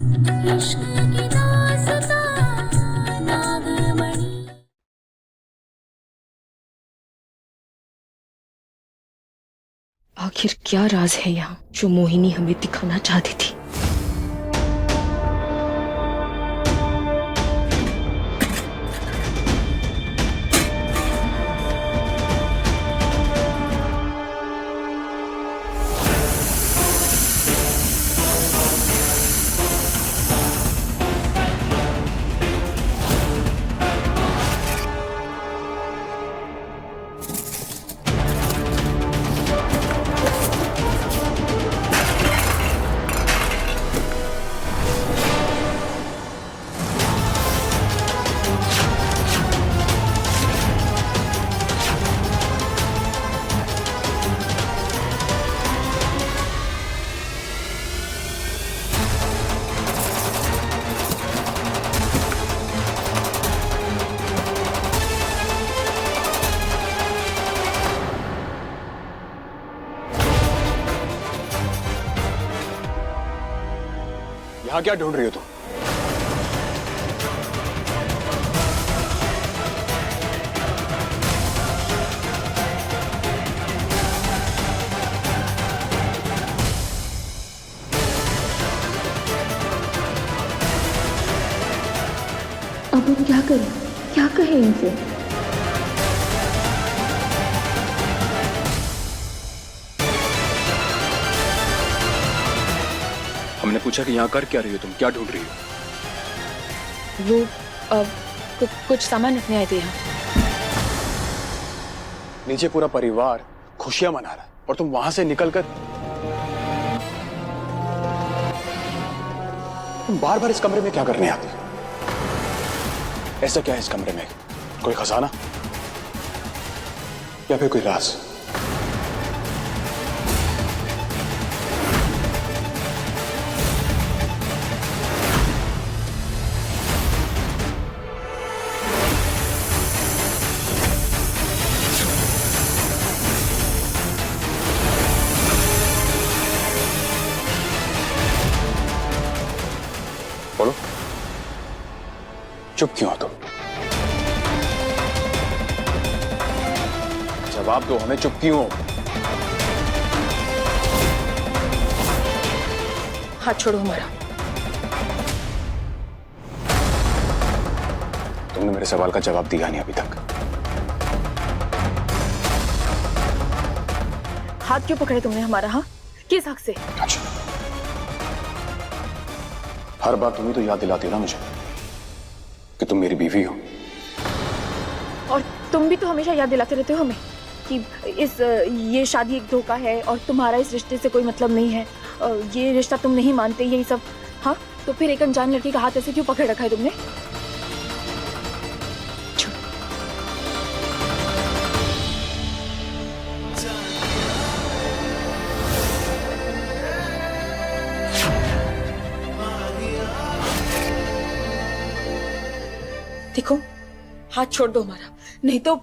इश्क की दास्तां नागमणि। आखिर क्या राज है यहाँ जो मोहिनी हमें दिखाना चाहती थी। यहाँ क्या ढूंढ रही हो तुम? अब हम क्या करें, क्या कहें इनसे। हमने पूछा कि यहाँ कर क्या रही हो तुम, क्या ढूंढ रही हो? वो कुछ सामान रखने आए थे यहाँ। नीचे पूरा परिवार खुशियां मना रहा है और तुम वहां से निकलकर तुम बार बार इस कमरे में क्या करने आती? ऐसा क्या है इस कमरे में? कोई खजाना या फिर कोई राज? बोलो, चुप क्यों हो तुम? जवाब दो हमें, चुप क्यों हो? हाथ छोड़ो हमारा। तुमने मेरे सवाल का जवाब दिया नहीं अभी तक। हाथ क्यों पकड़े तुमने हमारा? हाँ, किस हक से? अच्छा, हर बार तुम ही तो याद दिलाती हो ना मुझे कि तुम मेरी बीवी हो। और तुम भी तो हमेशा याद दिलाते रहते हो हमें कि ये शादी एक धोखा है और तुम्हारा इस रिश्ते से कोई मतलब नहीं है, ये रिश्ता तुम नहीं मानते, यही सब। हाँ, तो फिर एक अनजान लड़की का हाथ ऐसे क्यों पकड़ रखा है तुमने? देखो, हाथ छोड़ दो हमारा, नहीं तो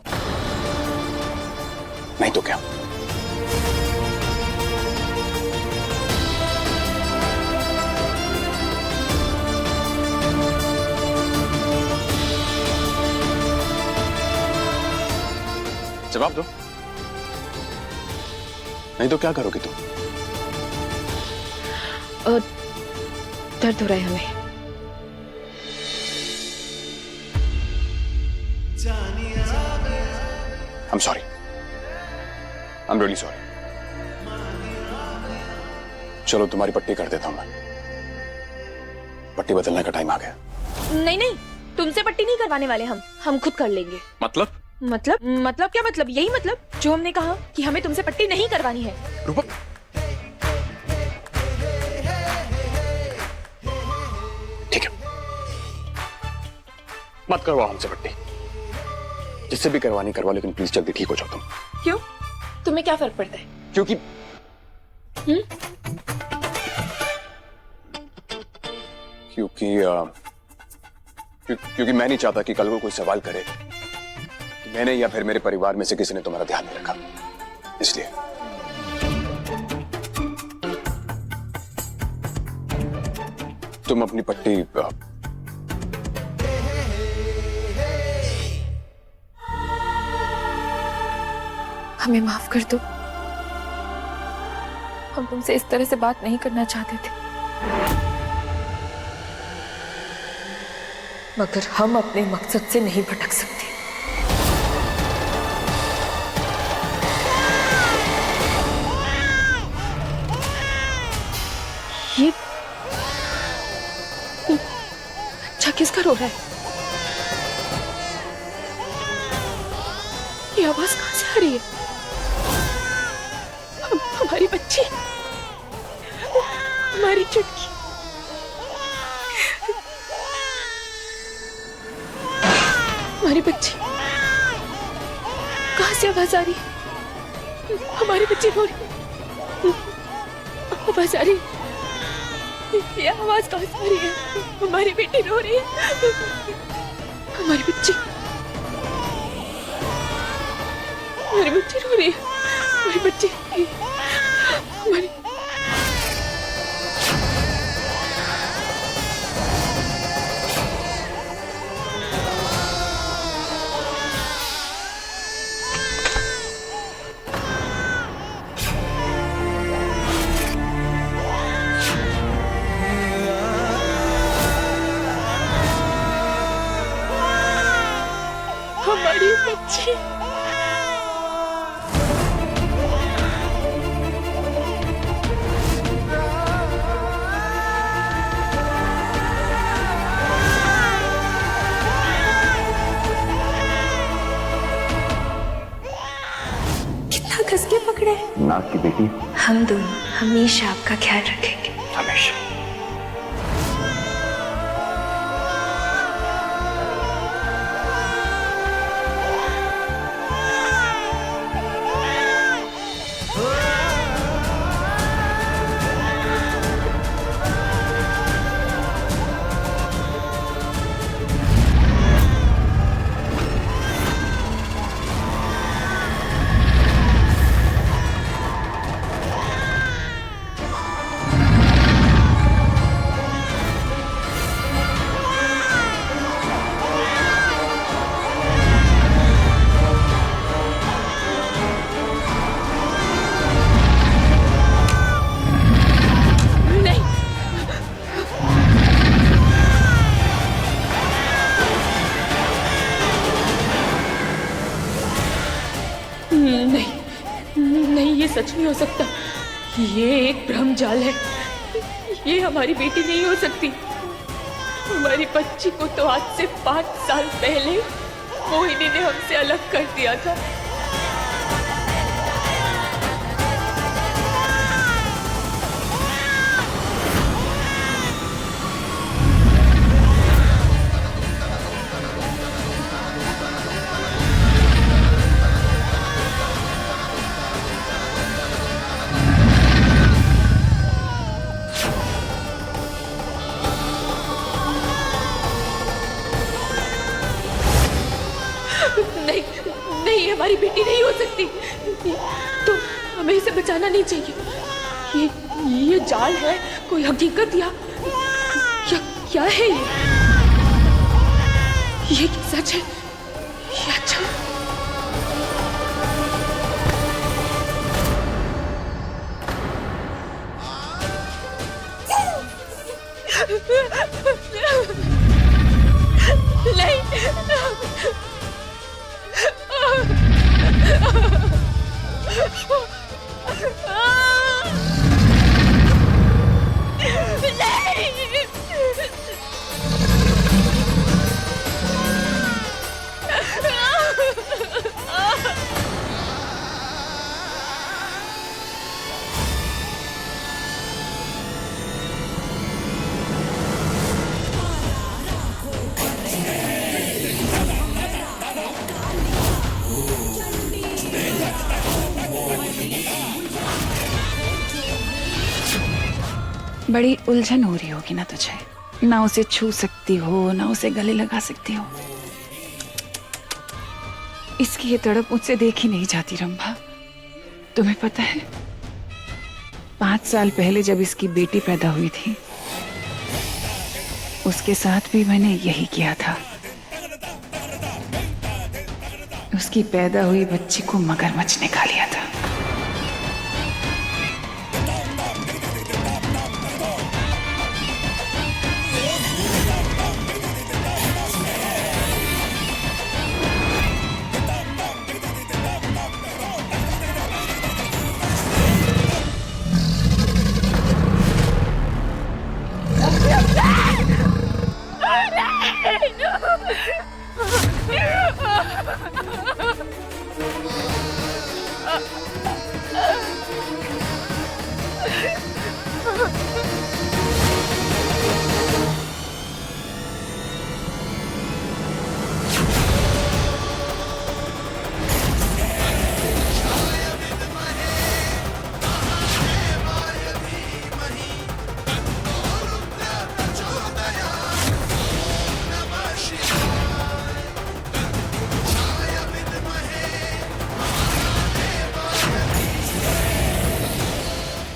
क्या? जवाब दो, नहीं तो क्या करोगे तुम? दर्द हो रहा है हमें। I'm sorry. I'm really sorry. चलो तुम्हारी पट्टी कर देता हूं मैं। पट्टी बदलने का टाइम आ गया। नहीं नहीं, तुमसे पट्टी नहीं करवाने वाले हम खुद कर लेंगे। मतलब क्या मतलब? यही मतलब जो हमने कहा कि हमें तुमसे पट्टी नहीं करवानी है। रूपक, ठीक है, मत करवाओ हमसे पट्टी। जिससे भी करवानी करवा, लेकिन प्लीज जल्दी ठीक हो जाओ तुम। क्यों? तुम्हें क्या फर्क पड़ता है? क्योंकि क्योंकि मैं नहीं चाहता कि कल को कोई सवाल करे कि मैंने या फिर मेरे परिवार में से किसी ने तुम्हारा ध्यान नहीं रखा, इसलिए। तुम अपनी पट्टी हमें माफ कर दो। हम तुमसे इस तरह से बात नहीं करना चाहते थे, मगर हम अपने मकसद से नहीं भटक सकते। ये अच्छा किसका रो रहा है? ये आवाज कहां से आ रही है? हमारी बच्ची, हमारी चुटकी। हमारी बच्ची, कहां से आवाज आ रही है? हमारी बच्ची रो रही है, आवाज आ रही है। ये आवाज कहां से आ रही है? हमारी बेटी रो रही है, हमारी बच्ची, हमारी बच्ची रो रही है, हमारी बच्ची, हमारी हमारी बच्ची। कितना कस के पकड़े नाग की बेटी। हम दोनों हमेशा आपका ख्याल रखेंगे, हमेशा। नहीं, ये सच नहीं हो सकता। ये एक भ्रमजाल है। ये हमारी बेटी नहीं हो सकती। हमारी बच्ची को तो आज से 5 साल पहले मोहिनी ने हमसे अलग कर दिया था। नहीं, हमारी बेटी नहीं हो सकती। तो हमें इसे बचाना नहीं चाहिए। ये जाल है, कोई हकीकत या क्या है ये सच है? ये अच्छा बड़ी उलझन हो रही होगी ना तुझे। ना उसे छू सकती हो, ना उसे गले लगा सकती हो। इसकी ये तड़प मुझसे देखी नहीं जाती रंभा। तुम्हें पता है 5 साल पहले जब इसकी बेटी पैदा हुई थी उसके साथ भी मैंने यही किया था। उसकी पैदा हुई बच्ची को मगरमच्छ ने खा लिया था।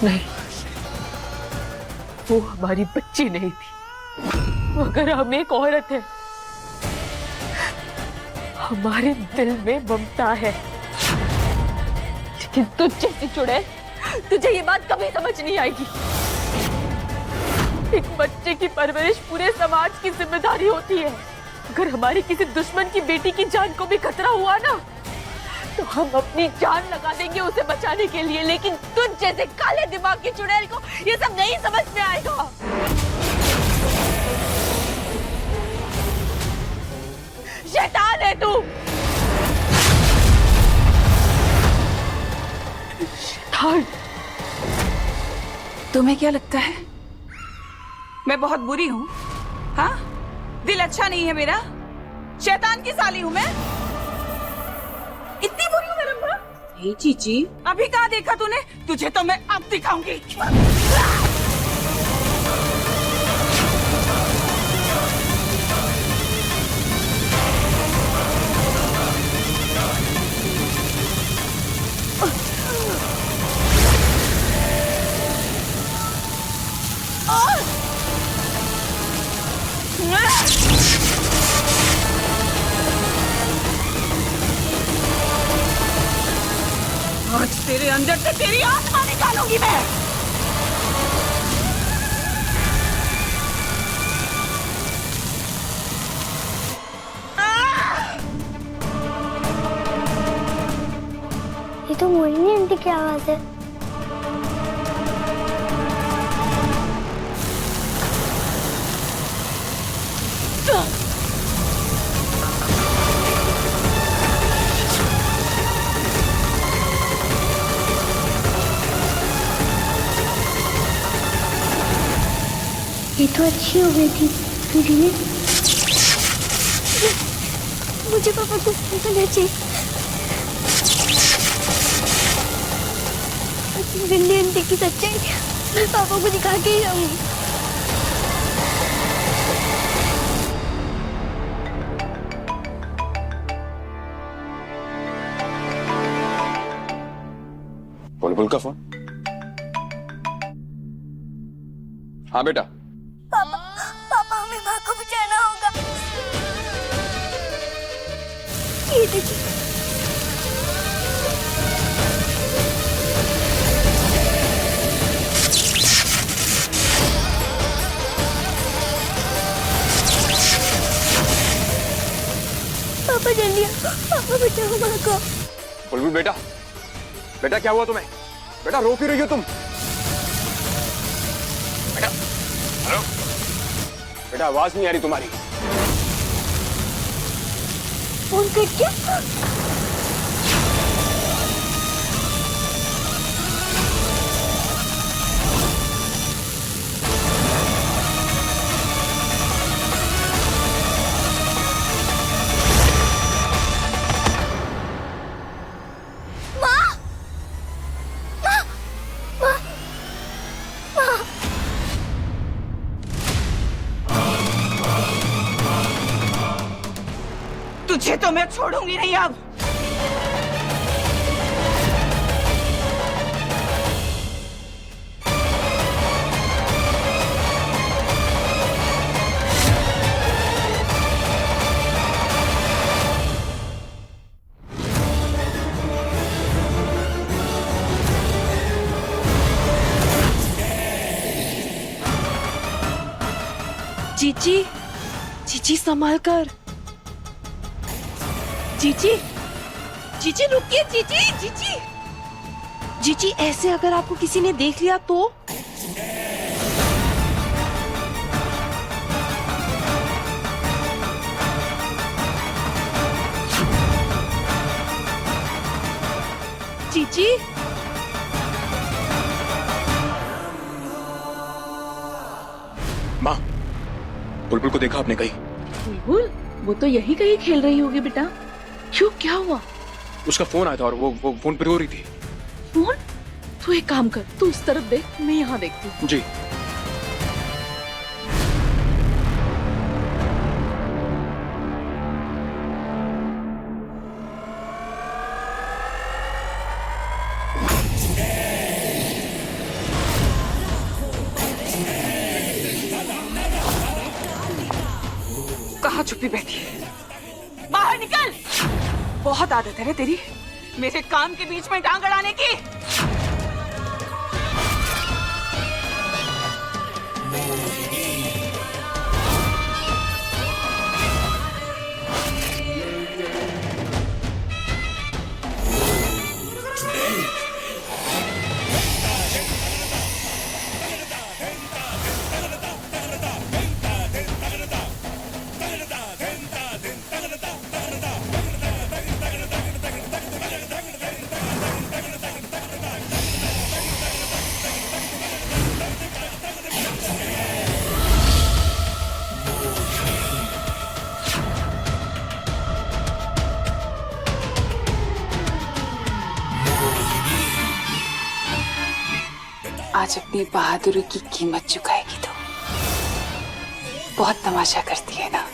नहीं, वो हमारी बच्ची नहीं थी, मगर हम एक औरत है। हमारे दिल में ममता है, लेकिन तुझ जैसी चुड़ैल, तुझे ये बात कभी समझ नहीं आएगी। एक बच्चे की परवरिश पूरे समाज की जिम्मेदारी होती है। अगर हमारी किसी दुश्मन की बेटी की जान को भी खतरा हुआ ना, तो हम अपनी जान लगा देंगे उसे बचाने के लिए। लेकिन तुझ जैसे काले दिमाग की चुड़ैल को ये सब नहीं समझ में आएगा। शैतान है तू, शैतान। तुम्हें क्या लगता है मैं बहुत बुरी हूँ? हाँ, दिल अच्छा नहीं है मेरा? शैतान की साली हूँ मैं? इतनी बुरी हूँ मैं रंभा? नहीं चीची, अभी कहाँ देखा तूने? तुझे तो मैं अब दिखाऊंगी। आज तेरे अंदर से तेरी आत्मा निकालूंगी मैं। ये तो मोहिनी आंटी की आवाज है। ये तो अच्छी हो गई थी आंटी ने। मुझे पापा को पकड़ना चाहिए। बिल्ली आंटी की सच्चाई मैं पापा को दिखा के ही रहूंगी। बुलबुल का फोन। हाँ बेटा। पापा हमें माँ को बचाना होगा। ये देखिए। पापा जल्दी पापा बचाओ माँ को। बुलबुल बेटा, बेटा क्या हुआ तुम्हें? बेटा रो क्यों रही हो तुम? बेटा हेलो, बेटा आवाज नहीं आ रही तुम्हारी। फोन कट गया। तुझे तो मैं छोड़ूंगी नहीं अब। चीची, चीची संभाल कर। चीची, चीची रुकिए, चीची, चीची, चीची ऐसे अगर आपको किसी ने देख लिया तो? चीची, माँ, बुलबुल को देखा आपने कहीं? बुलबुल, वो तो यही कहीं खेल रही होगी बेटा। क्यों, क्या हुआ? उसका फोन आया था और वो फोन पर रो रही थी। फोन? तू एक काम कर, तू उस तरफ देख, मैं यहाँ देखती हूँ। जी। कहाँ छुपी बैठी है? बाहर निकल। बहुत आदत है रे तेरी मेरे काम के बीच में टांग अड़ाने की। आज अपनी बहादुरी की कीमत चुकाएगी तो। बहुत तमाशा करती है ना।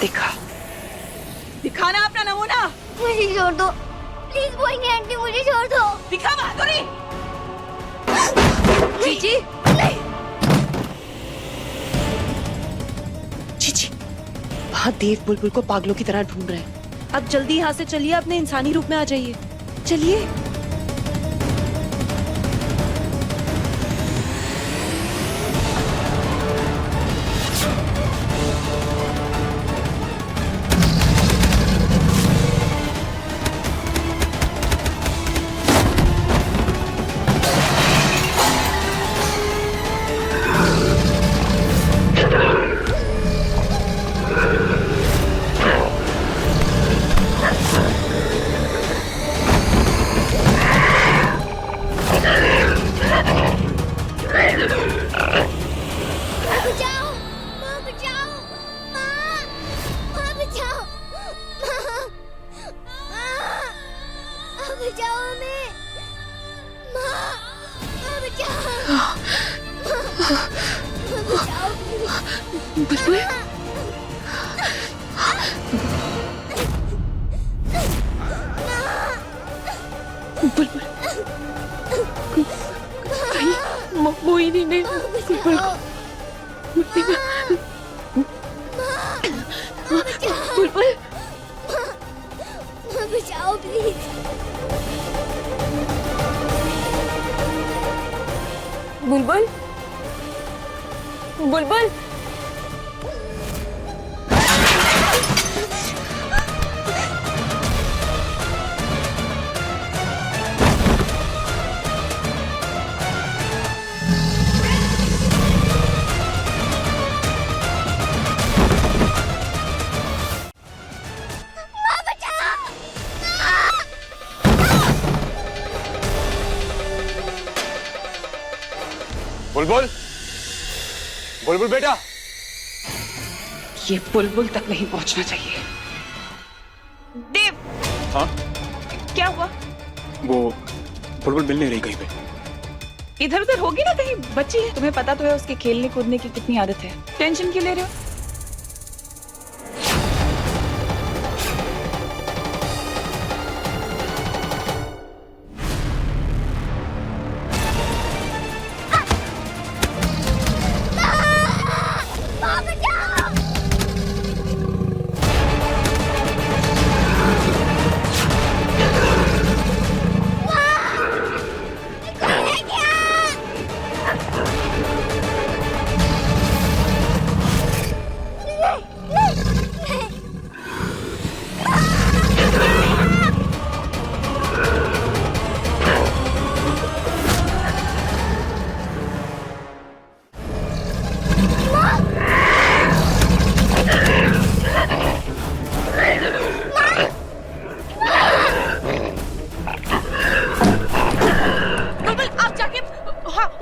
दिखा, दिखाना अपना नमूना। मुझे छोड़ दो प्लीज बोएंगे आंटी, मुझे छोड़ दो। दिखा बहादुरी। चीची, चीची, वहाँ देव बुलबुल को पागलों की तरह ढूंढ रहे हैं। अब जल्दी यहाँ से चलिए, अपने इंसानी रूप में आ जाइए। चलिए। बुलबुल, बुलबुल, कहीं मोहिनी ने बुलबुल बुलबुल, बचाओ प्लीज। बुलबुल, बुलबुल, बुलबुल, बुलबुल बेटा। ये बुलबुल तक नहीं पहुंचना चाहिए। देव। हाँ? क्या हुआ? वो बुलबुल मिल नहीं रही कहीं पे। इधर उधर होगी ना कहीं, बच्ची है, तुम्हें पता तो है उसके खेलने कूदने की कितनी आदत है। टेंशन क्यों ले रहे हो?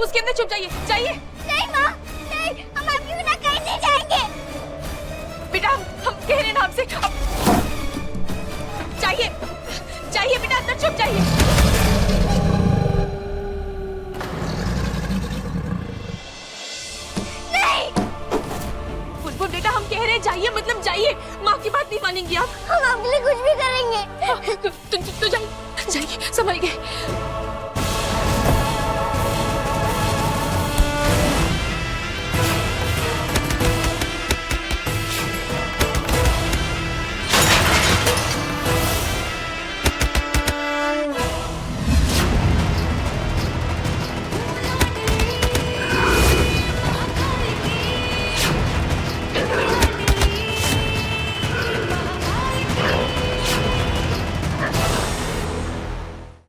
उसके अंदर छुप जाइए, जाइए। नहीं माँ, नहीं, हम आपके बिना कहीं नहीं जाएंगे। बेटा हम कह रहे हैं ना आपसे, जाइए जाइए बेटा, अंदर छुप जाइए। नहीं, बुलबुल बेटा हम कह रहे हैं जाइए, मतलब जाइए, माँ की बात नहीं मानेंगी आप। हम आपके लिए कुछ भी करेंगे। तो जाइए, जाइए, संभल के।